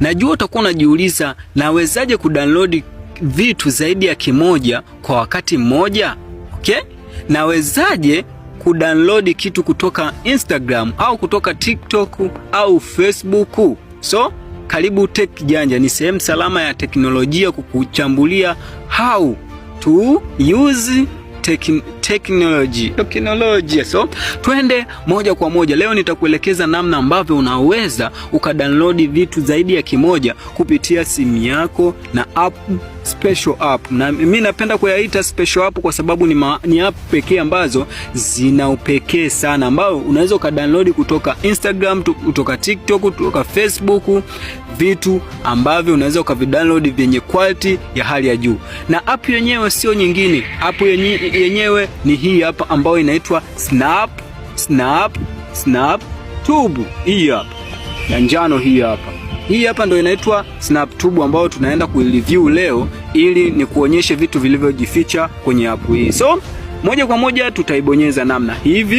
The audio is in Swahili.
Najua utakuwa unajiuliza, nawezaje kudownload vitu zaidi ya kimoja kwa wakati mmoja? Okay? Nawezaje kudownload kitu kutoka Instagram au kutoka TikTok au Facebook? So, karibu Tech Janja, ni sehemu salama ya teknolojia kukuchambulia how to use technology. So, twende moja kwa moja. Leo nitakuelekeza namna ambavyo unaweza ukadownload vitu zaidi ya kimoja kupitia simu yako na special app. Na mimi napenda kuyaita special app kwa sababu ni app pekee ambazo zina upekee sana, ambao unaweza ukadownload kutoka Instagram, kutoka TikTok, kutoka Facebook, vitu ambavyo unaweza ukavidownload vyenye quality ya hali ya juu. Na app yenyewe sio nyingine. App yenyewe ni hii hapa ambayo inaitwa SnapTube. Hii hapa ya njano, hii hapa ndio inaitwa SnapTube, ambayo tunaenda kuireview leo ili ni kuonyeshe vitu vilivyojificha kwenye app hii. So, moja kwa moja tutaibonyeza namna hivi.